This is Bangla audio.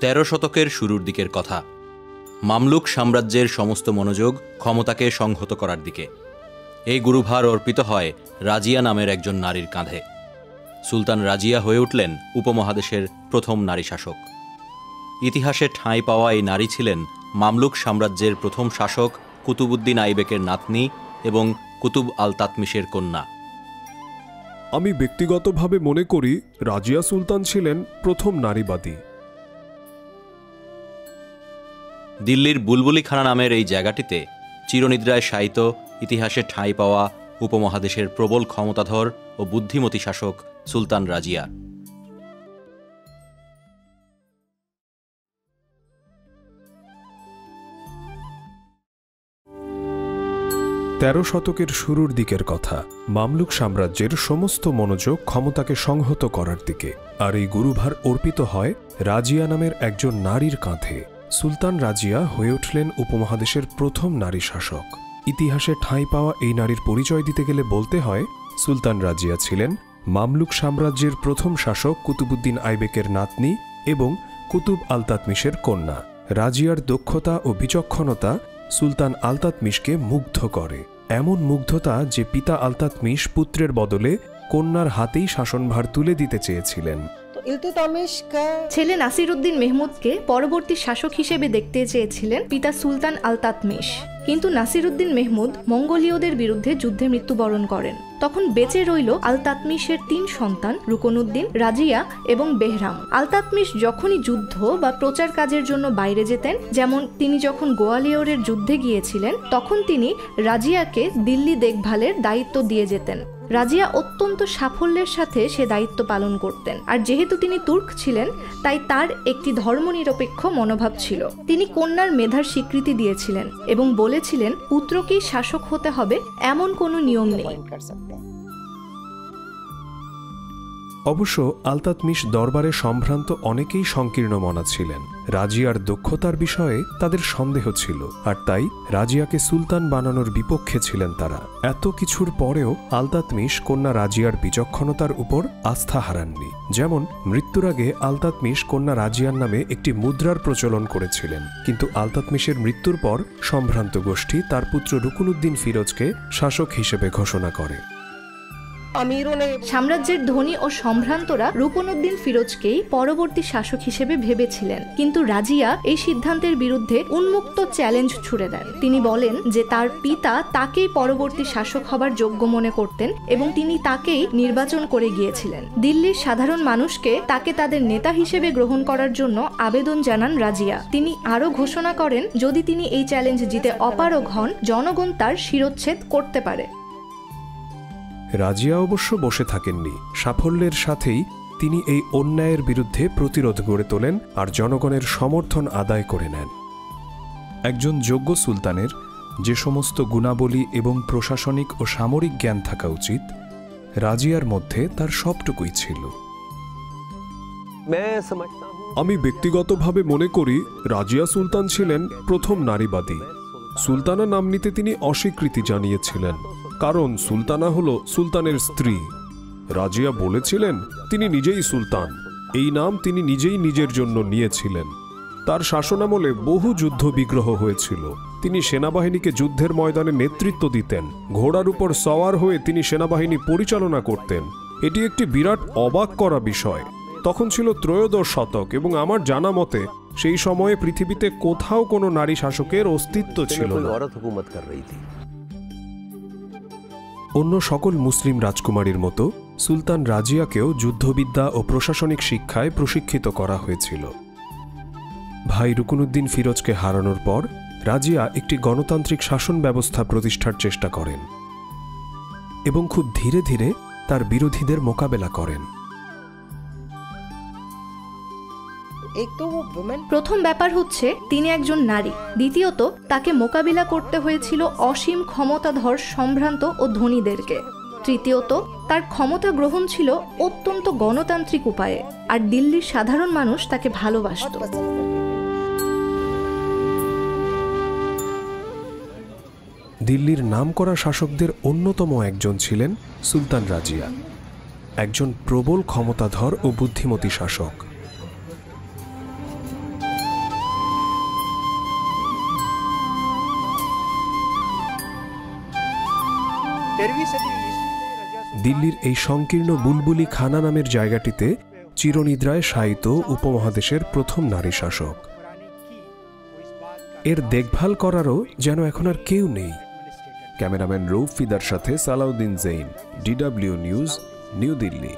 13 শতকের শুরুর দিকের কথা। মামলুক সাম্রাজ্যের সমস্ত মনোযোগ ক্ষমতাকে সংহত করার দিকে। এই গুরুভার অর্পিত হয় রাজিয়া নামের একজন নারীর কাঁধে। সুলতান রাজিয়া হয়ে উঠলেন উপমহাদেশের প্রথম নারী শাসক। ইতিহাসে ঠাঁই পাওয়া এই নারী ছিলেন মামলুক সাম্রাজ্যের প্রথম শাসক কুতুবউদ্দিন আইবেকের নাতনি এবং কুতুব আল তাতমিশের কন্যা। আমি ব্যক্তিগতভাবে মনে করি রাজিয়া সুলতান ছিলেন প্রথম নারীবাদী। দিল্লির বুলবুলিখানা নামের এই জায়গাটিতে চিরনিদ্রায় শায়িত ইতিহাসে ঠাঁই পাওয়া উপমহাদেশের প্রবল ক্ষমতাধর ও বুদ্ধিমতী শাসক সুলতান রাজিয়া। তেরো শতকের শুরুর দিকের কথা। মামলুক সাম্রাজ্যের সমস্ত মনোযোগ ক্ষমতাকে সংহত করার দিকে, আর এই গুরুভার অর্পিত হয় রাজিয়া নামের একজন নারীর কাঁধে। সুলতান রাজিয়া হয়ে উঠলেন উপমহাদেশের প্রথম নারী শাসক। ইতিহাসে ঠাঁই পাওয়া এই নারীর পরিচয় দিতে গেলে বলতে হয় সুলতান রাজিয়া ছিলেন মামলুক সাম্রাজ্যের প্রথম শাসক কুতুবউদ্দিন আইবেকের নাতনি এবং কুতুব আল তাতমিশের কন্যা। রাজিয়ার দক্ষতা ও বিচক্ষণতা সুলতান আলতাতমিশকে মুগ্ধ করে, এমন মুগ্ধতা যে পিতা আলতাতমিশ পুত্রের বদলে কন্যার হাতেই শাসনভার তুলে দিতে চেয়েছিলেন। ছেলে নাসিরউদ্দিন মেহমুদকে পরবর্তী শাসক হিসেবে দেখতে চেয়েছিলেন পিতা সুলতান আলতাতমিশ, কিন্তু নাসিরউদ্দিন মেহমুদ মঙ্গোলীয়দের বিরুদ্ধে যুদ্ধে মৃত্যুবরণ করেন। তখন বেঁচে রইল আলতাতমিশের 3 সন্তান রুকনউদ্দিন, রাজিয়া এবং বেহরাম। আলতাতমিশ যখনই যুদ্ধ বা প্রচার কাজের জন্য বাইরে যেতেন, যেমন তিনি যখন গোয়ালিয়রের যুদ্ধে গিয়েছিলেন, তখন তিনি রাজিয়াকে দিল্লি দেখভালের দায়িত্ব দিয়ে যেতেন। রাজিয়া অত্যন্ত সাফল্যের সাথে সে দায়িত্ব পালন করতেন, আর যেহেতু তিনি তুর্ক ছিলেন তাই তার একটি ধর্মনিরপেক্ষ মনোভাব ছিল। তিনি কন্যার মেধার স্বীকৃতি দিয়েছিলেন এবং বলেছিলেন পুত্রকেই শাসক হতে হবে এমন কোনো নিয়ম নেই। অবশ্য আলতাতমিশ দরবারে সম্ভ্রান্ত অনেকেই সংকীর্ণ মনা ছিলেন। রাজিয়ার দক্ষতার বিষয়ে তাদের সন্দেহ ছিল, আর তাই রাজিয়াকে সুলতান বানানোর বিপক্ষে ছিলেন তারা। এত কিছুর পরেও আলতাতমিশ কন্যা রাজিয়ার বিচক্ষণতার উপর আস্থা হারাননি। যেমন মৃত্যুর আগে আলতাতমিশ কন্যা রাজিয়ার নামে একটি মুদ্রার প্রচলন করেছিলেন, কিন্তু আলতাতমিশের মৃত্যুর পর সম্ভ্রান্ত গোষ্ঠী তার পুত্র রুকনউদ্দিন ফিরোজকে শাসক হিসেবে ঘোষণা করে। সাম্রাজ্যের ধনী ও সম্ভ্রান্তরা রুকনউদ্দিন ফিরোজকেই পরবর্তী শাসক হিসেবে ভেবেছিলেন, কিন্তু রাজিয়া এই সিদ্ধান্তের বিরুদ্ধে উন্মুক্ত চ্যালেঞ্জ ছুড়ে দেন। তিনি বলেন যে তার পিতা তাকেই পরবর্তী শাসক হবার যোগ্য মনে করতেন এবং তিনি তাকেই নির্বাচন করে গিয়েছিলেন। দিল্লির সাধারণ মানুষকে তাকে তাদের নেতা হিসেবে গ্রহণ করার জন্য আবেদন জানান রাজিয়া। তিনি আরও ঘোষণা করেন যদি তিনি এই চ্যালেঞ্জ জিতে অপারগ হন, জনগণ তার শিরচ্ছেদ করতে পারে। রাজিয়া অবশ্য বসে থাকেননি। সাফল্যের সাথেই তিনি এই অন্যায়ের বিরুদ্ধে প্রতিরোধ গড়ে তোলেন আর জনগণের সমর্থন আদায় করে নেন। একজন যোগ্য সুলতানের যে সমস্ত গুণাবলী এবং প্রশাসনিক ও সামরিক জ্ঞান থাকা উচিত, রাজিয়ার মধ্যে তার সবটুকুই ছিল। আমি ব্যক্তিগতভাবে মনে করি রাজিয়া সুলতান ছিলেন প্রথম নারীবাদী। সুলতানা নাম নিতে তিনি অস্বীকৃতি জানিয়েছিলেন, কারণ সুলতানা হল সুলতানের স্ত্রী। রাজিয়া বলেছিলেন তিনি নিজেই সুলতান। এই নাম তিনি নিজেই নিজের জন্য নিয়েছিলেন। তার শাসনামলে বহু যুদ্ধ বিগ্রহ হয়েছিল। তিনি সেনাবাহিনীকে যুদ্ধের ময়দানে নেতৃত্ব দিতেন। ঘোড়ার উপর সওয়ার হয়ে তিনি সেনাবাহিনী পরিচালনা করতেন। এটি একটি বিরাট অবাক করা বিষয়। তখন ছিল ত্রয়োদশ শতক এবং আমার জানা মতে সেই সময়ে পৃথিবীতে কোথাও কোনো নারী শাসকের অস্তিত্ব ছিল না। অন্য সকল মুসলিম রাজকুমারীর মতো সুলতান রাজিয়াকেও যুদ্ধবিদ্যা ও প্রশাসনিক শিক্ষায় প্রশিক্ষিত করা হয়েছিল। ভাই রুকনউদ্দিন ফিরোজকে হারানোর পর রাজিয়া একটি গণতান্ত্রিক শাসন ব্যবস্থা প্রতিষ্ঠার চেষ্টা করেন এবং খুব ধীরে ধীরে তার বিরোধীদের মোকাবেলা করেন। প্রথম ব্যাপার হচ্ছে তিনি একজন নারী। দ্বিতীয়ত, তাকে মোকাবিলা করতে হয়েছিল অসীম ক্ষমতাধর সম্ভ্রান্ত ও ধনীদেরকে। তৃতীয়ত, তার ক্ষমতা গ্রহণ ছিল অত্যন্ত গণতান্ত্রিক উপায়ে, আর দিল্লির সাধারণ মানুষ তাকে ভালোবাসত। দিল্লির নামকরা শাসকদের অন্যতম একজন ছিলেন সুলতান রাজিয়া, একজন প্রবল ক্ষমতাধর ও বুদ্ধিমতী শাসক। দিল্লির এই সংকীর্ণ বুলবুলি খানা নামের জায়গাটিতে চিরনিদ্রায় শায়িত উপমহাদেশের প্রথম নারী শাসক। এর দেখভাল করারও যেন এখন আর কেউ নেই। ক্যামেরাম্যান রৌফ ফিদার সাথে সালাউদ্দিন জৈন, DW নিউজ, নিউ দিল্লি।